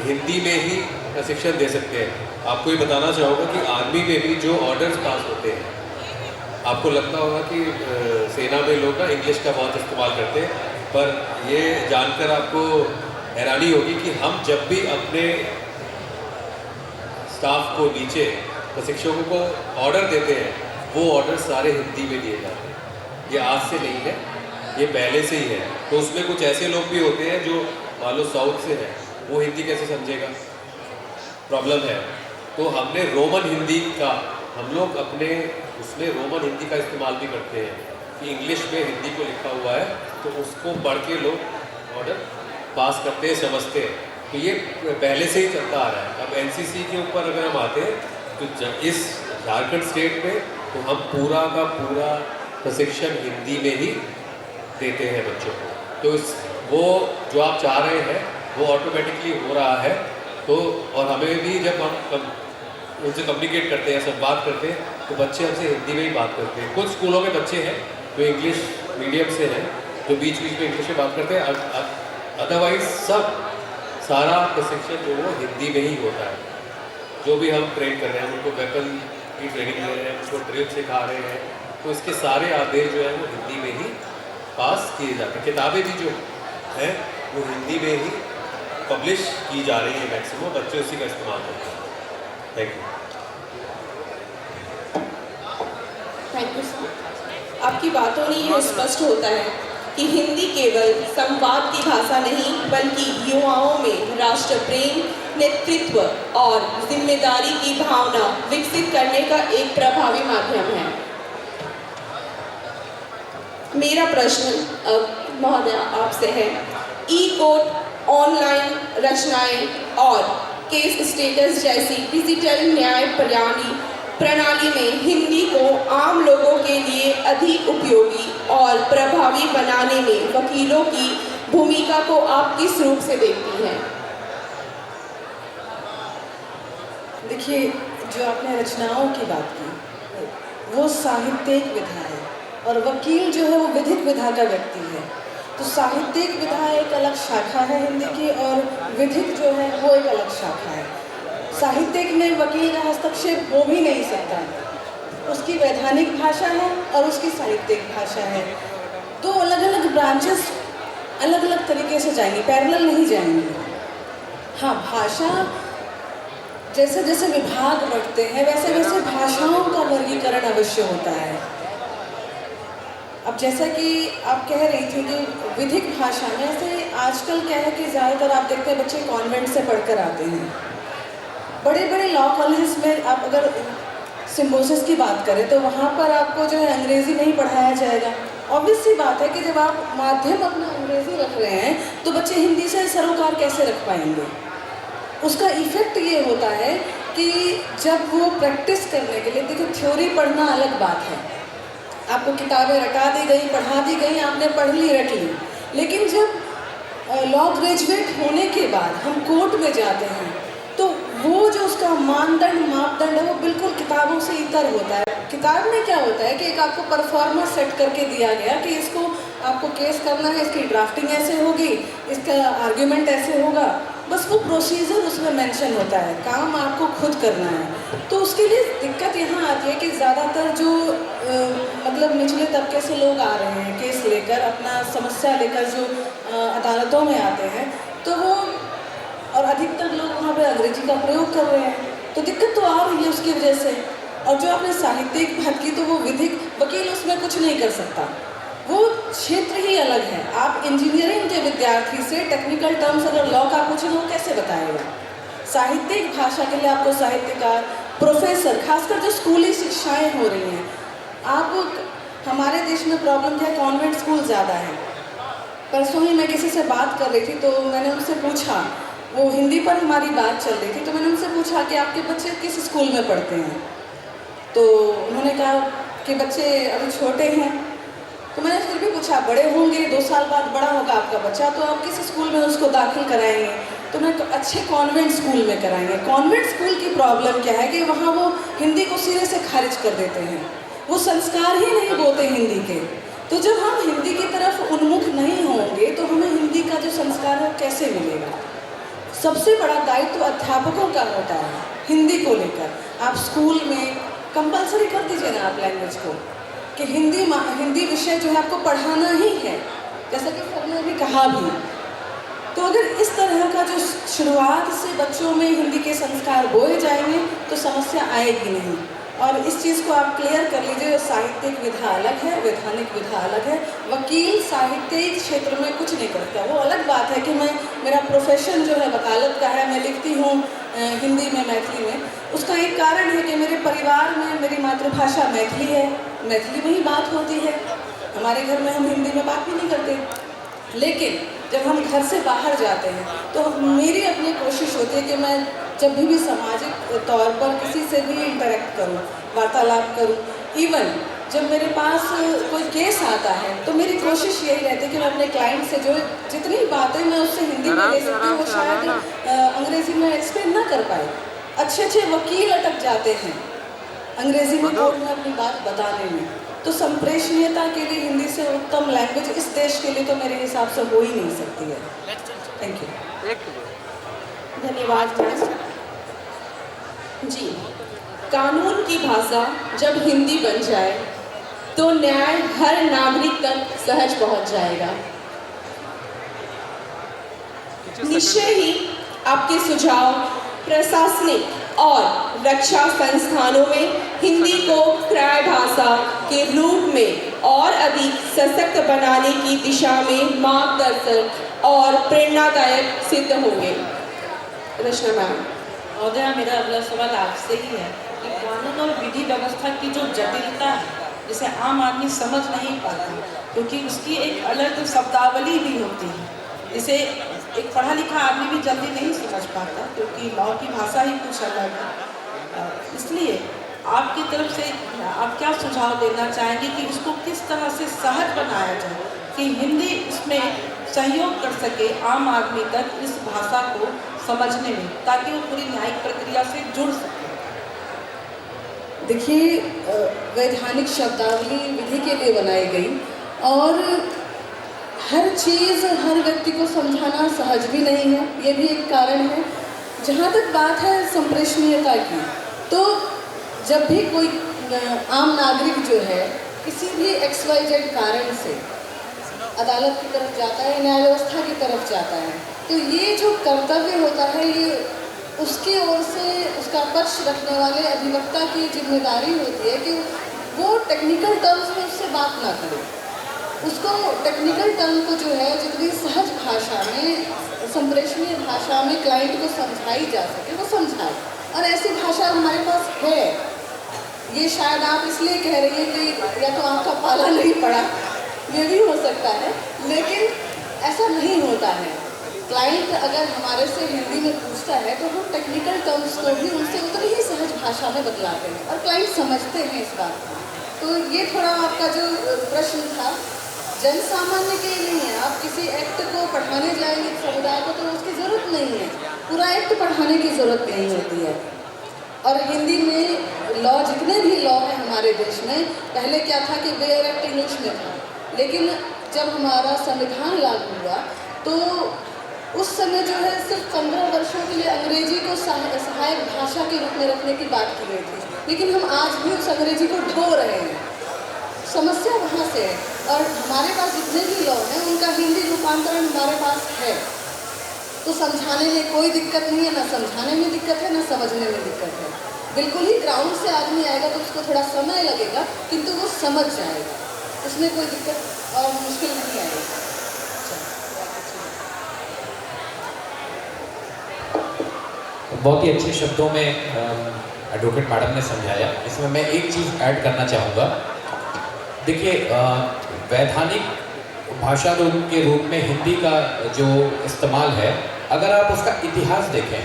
हिंदी में ही प्रशिक्षण दे सकते हैं। आपको ये बताना चाहूँगा कि आर्मी में भी जो ऑर्डर्स पास होते हैं, आपको लगता होगा कि सेना में लोग ना इंग्लिश का बहुत इस्तेमाल करते हैं, पर ये जानकर आपको हैरानी होगी कि हम जब भी अपने स्टाफ को, नीचे प्रशिक्षकों को ऑर्डर देते हैं, वो ऑर्डर सारे हिंदी में दिए जाते हैं। ये आज से नहीं है, ये पहले से ही है। तो उसमें कुछ ऐसे लोग भी होते हैं जो मान लो साउथ से हैं, वो हिंदी कैसे समझेगा, प्रॉब्लम है। तो हमने रोमन हिंदी का, हम लोग अपने उसमें रोमन हिंदी का इस्तेमाल भी करते हैं कि इंग्लिश में हिंदी को लिखा हुआ है तो उसको पढ़ के लोग ऑर्डर पास करते हैं, समझते हैं। तो ये पहले से ही चलता आ रहा है। अब एनसीसी के ऊपर अगर हम आते हैं तो इस झारखंड स्टेट में तो हम पूरा का पूरा प्रशिक्षण हिंदी में ही देते हैं बच्चों को। तो वो जो आप चाह रहे हैं वो ऑटोमेटिकली हो रहा है। तो और हमें भी जब हम उनसे कम्युनिकेट करते हैं, संवाद करते हैं, तो बच्चे हमसे हिंदी में ही बात करते हैं। कुछ स्कूलों में बच्चे हैं जो इंग्लिश मीडियम से हैं, जो बीच बीच में इंग्लिश में बात करते हैं। अदरवाइज सारा प्रशिक्षण जो वो हिंदी में ही होता है। जो भी हम ट्रेन कर रहे हैं, उनको वेपन की ट्रेनिंग दे रहे हैं, उनको ड्रिल सिखा रहे हैं, तो इसके सारे आदेश जो है वो हिंदी में ही पास किए जाते हैं। किताबें भी जो हैं वो हिंदी में ही पब्लिश की जा रही है, मैक्सिमम बच्चे उसी का इस्तेमाल करते हैं। Thank you. Thank you sir. आपकी बातों में ये स्पष्ट होता है कि हिंदी केवल संवाद की भाषा नहीं, बल्कि युवाओं में राष्ट्र प्रेम, नेतृत्व और जिम्मेदारी की भावना विकसित करने का एक प्रभावी माध्यम है। मेरा प्रश्न अब महोदय आपसे है, ई कोर्ट, ऑनलाइन रचनाएं और केस स्टेटस जैसी डिजिटल न्याय प्रणाली में हिंदी को आम लोगों के लिए अधिक उपयोगी और प्रभावी बनाने में वकीलों की भूमिका को आप किस रूप से देखती हैं? देखिए, जो आपने रचनाओं की बात की वो साहित्यिक विधा है और वकील जो है वो विधिक विधा का व्यक्ति है। तो साहित्यिक विधा एक अलग शाखा है हिंदी की और विधिक जो है वो एक अलग शाखा है। साहित्यिक में वकील का हस्तक्षेप हो भी नहीं सकता, उसकी वैधानिक भाषा है और उसकी साहित्यिक भाषा है। दो अलग अलग ब्रांचेस अलग अलग तरीके से जाएंगी, पैरेलल नहीं जाएंगी। हाँ, भाषा जैसे जैसे विभाग बढ़ते हैं वैसे वैसे भाषाओं का वर्गीकरण अवश्य होता है। अब जैसा कि आप कह रही थी कि विधिक भाषा में, ऐसे आजकल क्या है कि ज़्यादातर आप देखते हैं बच्चे कॉन्वेंट से पढ़कर आते हैं। बड़े बड़े लॉ कॉलेजेस में आप अगर सिम्बोसिस की बात करें तो वहाँ पर आपको जो है अंग्रेज़ी नहीं पढ़ाया जाएगा। ऑब्वियस सी बात है कि जब आप माध्यम अपना अंग्रेज़ी रख रहे हैं तो बच्चे हिंदी से सरोकार कैसे रख पाएंगे। उसका इफ़ेक्ट ये होता है कि जब वो प्रैक्टिस करने के लिए, देखो थ्योरी पढ़ना अलग बात है, आपको किताबें रटा दी गई, पढ़ा दी गई, आपने पढ़ ली, रट ली, लेकिन जब लॉ ग्रेजुएट होने के बाद हम कोर्ट में जाते हैं तो वो जो उसका मापदंड है वो बिल्कुल किताबों से इतर होता है। किताब में क्या होता है कि एक आपको परफॉर्मा सेट करके दिया गया कि इसको आपको केस करना है, इसकी ड्राफ्टिंग ऐसे होगी, इसका आर्ग्यूमेंट ऐसे होगा, बस वो प्रोसीजर उसमें मेंशन होता है, काम आपको खुद करना है। तो उसके लिए दिक्कत यहाँ आती है कि ज़्यादातर जो मतलब निचले तबके से लोग आ रहे हैं केस लेकर, अपना समस्या लेकर जो अदालतों में आते हैं, तो वो और अधिकतर लोग वहाँ पे अंग्रेजी का प्रयोग कर रहे हैं, तो दिक्कत तो आ रही है उसकी वजह से। और जो आपने साहित्यिक बात की तो वो विधिक, वकील उसमें कुछ नहीं कर सकता। वो क्षेत्र ही अलग है। आप इंजीनियरिंग के विद्यार्थी से टेक्निकल टर्म्स अगर लॉ का पूछें वो कैसे बताएगा। साहित्यिक भाषा के लिए आपको साहित्यकार, प्रोफेसर, खासकर जो स्कूली शिक्षाएं हो रही हैं, आप हमारे देश में प्रॉब्लम क्या है, कॉन्वेंट स्कूल ज़्यादा है। परसों ही मैं किसी से बात कर रही थी तो मैंने उनसे पूछा, वो हिंदी पर हमारी बात चल रही थी, तो मैंने उनसे पूछा कि आपके बच्चे किस स्कूल में पढ़ते हैं। तो उन्होंने कहा कि बच्चे अभी छोटे हैं। तो मैंने फिर भी पूछा, बड़े होंगे, 2 साल बाद बड़ा होगा आपका बच्चा, तो आप किस स्कूल में उसको दाखिल कराएंगे? तो मैं अच्छे कॉन्वेंट स्कूल में कराएंगे। कॉन्वेंट स्कूल की प्रॉब्लम क्या है कि वहाँ वो हिंदी को सिरे से खारिज कर देते हैं, वो संस्कार ही नहीं बोते हिंदी के। तो जब हम हिंदी की तरफ उन्मुख नहीं होंगे तो हमें हिंदी का जो संस्कार है कैसे मिलेगा। सबसे बड़ा दायित्व अध्यापकों का होता है हिंदी को लेकर। आप स्कूल में कंपलसरी कर दीजिए ना आप लैंग्वेज को, कि हिंदी विषय जो है आपको पढ़ाना ही है, जैसा कि सर ने अभी कहा भी। तो अगर इस तरह का जो शुरुआत से बच्चों में हिंदी के संस्कार बोए जाएंगे तो समस्या आएगी नहीं। और इस चीज़ को आप क्लियर कर लीजिए, साहित्यिक विधा अलग है, वैधानिक विधा अलग है। वकील साहित्यिक क्षेत्र में कुछ नहीं करता। वो अलग बात है कि मेरा प्रोफेशन जो है वकालत का है, मैं लिखती हूँ हिंदी में, मैथिली में। उसका एक कारण है कि मेरे परिवार में मेरी मातृभाषा मैथिली है, मैथिली में ही बात होती है। हमारे घर में हम हिंदी में बात भी नहीं करते। लेकिन जब हम घर से बाहर जाते हैं तो मेरी अपनी कोशिश होती है कि मैं जब भी सामाजिक तौर पर किसी से भी इंटरेक्ट करूं, वार्तालाप करूं, इवन जब मेरे पास कोई केस आता है तो मेरी कोशिश यही रहती है कि मैं अपने क्लाइंट से जो जितनी बातें मैं उससे हिंदी में ले सकती हूँ वो शायद अंग्रेज़ी में एक्सप्लेन ना कर पाए। अच्छे वकील अटक जाते हैं अंग्रेज़ी में कोर्ट में अपनी बात बताने में। तो संप्रेषणीयता के लिए हिंदी से उत्तम लैंग्वेज इस देश के लिए तो मेरे हिसाब से हो ही नहीं सकती है। Thank you. धन्यवाद मैम जी। कानून की भाषा जब हिंदी बन जाए तो न्याय हर नागरिक तक सहज पहुंच जाएगा। निश्चय ही आपके सुझाव प्रशासनिक और रक्षा संस्थानों में हिंदी को पर्याय भाषा के रूप में और अधिक सशक्त बनाने की दिशा में मार्गदर्शक और प्रेरणादायक सिद्ध होंगे। रचना मैम। महोदया, मेरा अगला सवाल आपसे ही है कि कानून और विधि व्यवस्था की जो जटिलता है जिसे आम आदमी समझ नहीं पाता, क्योंकि उसकी एक अलग शब्दावली भी होती है जिसे एक पढ़ा लिखा आदमी भी जल्दी नहीं समझ पाता, क्योंकि लॉ की भाषा ही कुछ अलग है। इसलिए आपकी तरफ से आप क्या सुझाव देना चाहेंगे कि इसको किस तरह से सहज बनाया जाए कि हिंदी इसमें सहयोग कर सके आम आदमी तक इस भाषा को समझने में, ताकि वो पूरी न्यायिक प्रक्रिया से जुड़ सके। देखिए, वैधानिक शब्दावली विधि के लिए बनाई गई और हर चीज़ हर व्यक्ति को समझाना सहज भी नहीं है, ये भी एक कारण है। जहाँ तक बात है संप्रेषणीयता की, तो जब भी कोई आम नागरिक जो है किसी भी XYZ कारण से अदालत की तरफ जाता है, न्याय व्यवस्था की तरफ जाता है, तो ये जो कर्तव्य होता है ये उसकी ओर से उसका पक्ष रखने वाले अधिवक्ता की जिम्मेदारी होती है कि वो टेक्निकल टर्म्स में उससे बात ना करे। उसको टेक्निकल टर्म को जो है जितनी सहज भाषा में, संप्रेषणीय भाषा में क्लाइंट को समझाई जा सके वो समझाए। और ऐसी भाषा हमारे पास है। ये शायद आप इसलिए कह रही हैं कि या तो आपका पाला नहीं पड़ा, ये भी हो सकता है, लेकिन ऐसा नहीं होता है। क्लाइंट अगर हमारे से हिंदी में पूछता है तो हम टेक्निकल टर्म्स को भी उनसे उतनी ही सहज भाषा में बतलाते हैं और क्लाइंट समझते हैं इस बात को। तो ये थोड़ा आपका जो प्रश्न था जन सामान्य के लिए नहीं है। आप किसी एक्ट को पढ़ाने जाएंगे समुदाय को तो उसकी ज़रूरत नहीं है, पूरा एक्ट पढ़ाने की ज़रूरत नहीं होती है। और हिंदी में लॉ, जितने भी लॉ हैं हमारे देश में, पहले क्या था कि बेयर एक्ट इंग्लिश में था, लेकिन जब हमारा संविधान लागू हुआ तो उस समय जो है सिर्फ 15 वर्षों के लिए अंग्रेजी को सहायक भाषा के रूप में रखने की बात की गई थी, लेकिन हम आज भी उस अंग्रेजी को ढो रहे हैं। समस्या वहाँ से है। और हमारे पास जितने भी लॉ हैं उनका हिंदी रूपांतरण हमारे पास है, तो समझाने में कोई दिक्कत नहीं है, ना समझाने में दिक्कत है ना समझने में दिक्कत है। बिल्कुल ही ग्राउंड से आदमी आएगा तो उसको थोड़ा समय लगेगा, किंतु वो समझ जाएगा। उसमें कोई दिक्कत और मुश्किल नहीं आएगी। बहुत ही अच्छे शब्दों में एडवोकेट मैडम ने समझाया। इसमें मैं एक चीज़ ऐड करना चाहूँगा। देखिए, वैधानिक भाषा के रूप में हिंदी का जो इस्तेमाल है, अगर आप उसका इतिहास देखें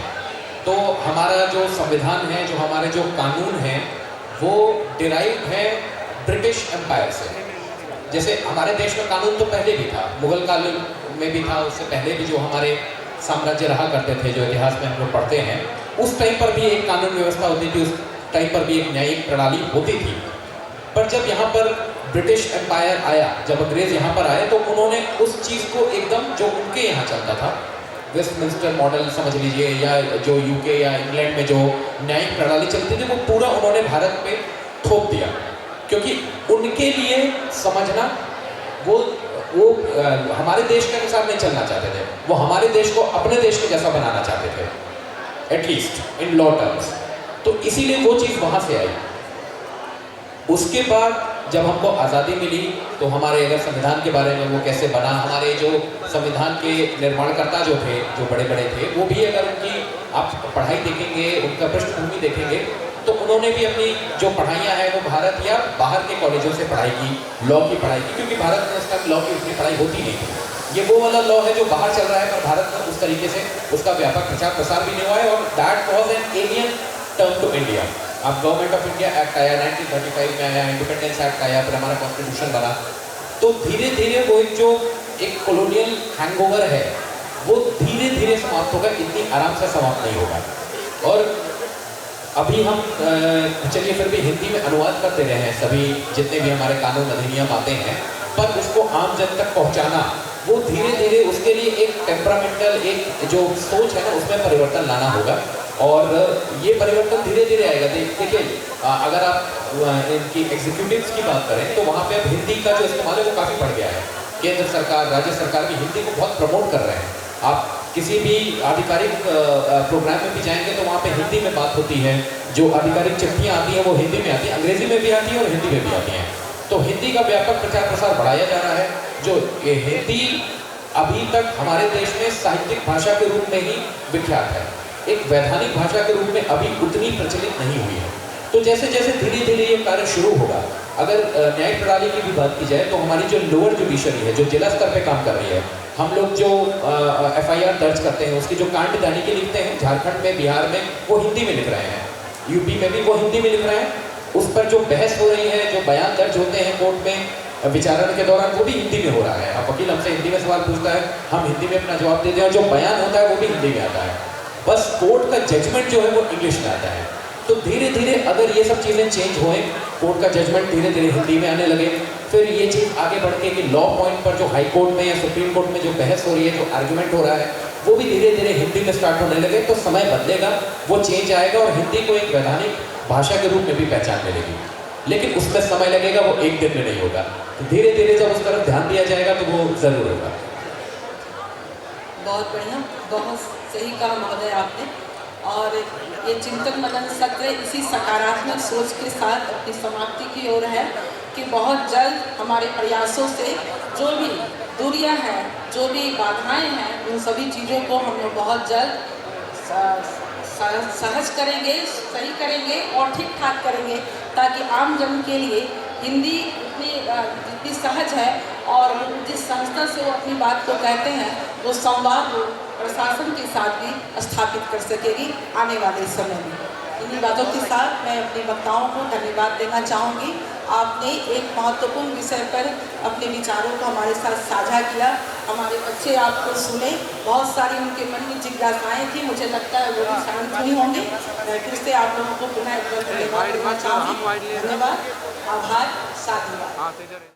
तो हमारा जो संविधान है, जो हमारे जो कानून हैं, वो डिराइव है ब्रिटिश एम्पायर से। जैसे हमारे देश में कानून तो पहले भी था, मुगल काल में भी था, उससे पहले भी जो हमारे साम्राज्य रहा करते थे, जो इतिहास में हम लोग पढ़ते हैं, उस टाइम पर भी एक कानून व्यवस्था होती थी, उस टाइम पर भी एक न्यायिक प्रणाली होती थी। पर जब यहाँ पर ब्रिटिश एम्पायर आया, जब अंग्रेज यहाँ पर आए, तो उन्होंने उस चीज़ को एकदम, जो उनके यहाँ चलता था, वेस्टमिंस्टर मॉडल समझ लीजिए, या जो यूके या इंग्लैंड में जो न्यायिक प्रणाली चलती थी, वो पूरा उन्होंने भारत पे थोप दिया। क्योंकि उनके लिए समझना, वो हमारे देश के अनुसार नहीं चलना चाहते थे, वो हमारे देश को अपने देश के जैसा बनाना चाहते थे, एटलीस्ट इन लॉ टर्म्स। तो इसीलिए वो चीज़ वहाँ से आई। उसके बाद जब हमको आज़ादी मिली, तो हमारे अगर संविधान के बारे में वो कैसे बना, हमारे जो संविधान के निर्माणकर्ता जो थे, जो बड़े बड़े थे, वो भी अगर उनकी आप पढ़ाई देखेंगे, उनका पृष्ठभूमि देखेंगे, तो उन्होंने भी अपनी जो पढ़ाइयाँ हैं वो भारत या बाहर के कॉलेजों से पढ़ाई की, लॉ की पढ़ाई की, क्योंकि भारत में उस टाइम लॉ की उतनी पढ़ाई होती नहीं थी। ये वो वाला लॉ है जो बाहर चल रहा है, पर भारत में उस तरीके से उसका व्यापक प्रचार प्रसार भी नहीं हुआ है। और that was an alien term to India. अब गवर्नमेंट ऑफ इंडिया एक्ट आया, 1935 में आया, इंडिपेंडेंस एक्ट आया, फिर हमारा कॉन्स्टिट्यूशन बना। तो धीरे धीरे वो एक कॉलोनियल हैंगओवर है, वो धीरे धीरे समाप्त होगा, इतनी आराम से समाप्त नहीं होगा। और अभी हम चलिए फिर भी हिंदी में अनुवाद करते रहे हैं सभी जितने भी हमारे कानून अधिनियम आते हैं, पर उसको आम जन तक पहुंचाना, वो धीरे धीरे उसके लिए एक टेम्परामेंटल, एक जो सोच है ना, उसमें परिवर्तन लाना होगा। और ये परिवर्तन धीरे धीरे आएगा। देखिए, अगर आप इनकी एग्जीक्यूटिव्स की बात करें, तो वहाँ पे अब हिंदी का जो इस्तेमाल है वो काफ़ी बढ़ गया है। केंद्र सरकार, राज्य सरकार भी हिंदी को बहुत प्रमोट कर रहे हैं। आप किसी भी आधिकारिक प्रोग्राम में भी जाएंगे तो वहाँ पे हिंदी में बात होती है। जो आधिकारिक चिट्ठियाँ आती हैं वो हिंदी में आती हैं, अंग्रेजी में भी आती हैं और हिंदी में भी आती हैं। तो हिंदी का व्यापक प्रचार प्रसार बढ़ाया जा रहा है। जो ये हिंदी अभी तक हमारे देश में साहित्यिक भाषा के रूप में ही विख्यात है, एक वैधानिक भाषा के रूप में अभी उतनी प्रचलित नहीं हुई है। तो जैसे जैसे धीरे धीरे ये कार्य शुरू होगा, अगर न्यायिक प्रणाली की भी बात की जाए, तो हमारी जो लोअर जुडिशरी है, जो जिला स्तर पे काम कर रही है, हम लोग जो FIR दर्ज करते हैं, उसकी जो कांड दैनिकी लिखते हैं, झारखंड में, बिहार में, वो हिंदी में लिख रहे हैं, यूपी में भी वो हिंदी में लिख रहे हैं। उस पर जो बहस हो रही है, जो बयान दर्ज होते हैं कोर्ट में विचारण के दौरान, वो भी हिंदी में हो रहा है। अब वकील हमसे हिंदी में सवाल पूछता है, हम हिंदी में अपना जवाब देते हैं, और जो बयान होता है वो भी हिंदी में आता है। बस कोर्ट का जजमेंट जो है वो इंग्लिश में आता है। तो धीरे धीरे अगर ये सब चीज़ें चेंज होए, कोर्ट का जजमेंट धीरे धीरे हिंदी में आने लगे, फिर ये चीज़ आगे बढ़ के कि लॉ पॉइंट पर जो हाई कोर्ट में या सुप्रीम कोर्ट में जो बहस हो रही है, जो आर्ग्यूमेंट हो रहा है, वो भी धीरे धीरे हिंदी में स्टार्ट होने लगे, तो समय बदलेगा, वो चेंज आएगा और हिंदी को एक वैधानिक भाषा के रूप में भी पहचान मिलेगी। लेकिन उसमें समय लगेगा, वो एक दिन में नहीं होगा। तो धीरे धीरे जब उस तरफ ध्यान दिया जाएगा तो वो ज़रूर होगा। बहुत बढ़िया, बहुत सही कहा महोदय आपने। और ये चिंतन मनन सत्र इसी सकारात्मक सोच के साथ अपनी समाप्ति की ओर है कि बहुत जल्द हमारे प्रयासों से जो भी दूरियां हैं, जो भी बाधाएं हैं, उन सभी चीज़ों को हम लोग बहुत जल्द सहज करेंगे, सही करेंगे और ठीक ठाक करेंगे, ताकि आम जन के लिए हिंदी जितनी सहज है और जिस संस्था से वो अपनी बात को कहते हैं, वो संवाद वो प्रशासन के साथ भी स्थापित कर सकेगी आने वाले समय में। इन्हीं बातों के साथ मैं अपने वक्ताओं को धन्यवाद देना चाहूँगी। आपने एक महत्वपूर्ण विषय पर अपने विचारों को हमारे साथ साझा किया, हमारे बच्चे आपको सुने, बहुत सारी उनके मन में जिज्ञासाएँ थी, मुझे लगता है वो भी शांत हुई होंगी। मैं फिर से आप लोगों को पुनः एक बार धन्यवाद देना चाहूँगी। धन्यवाद, आभार, साधुवाद।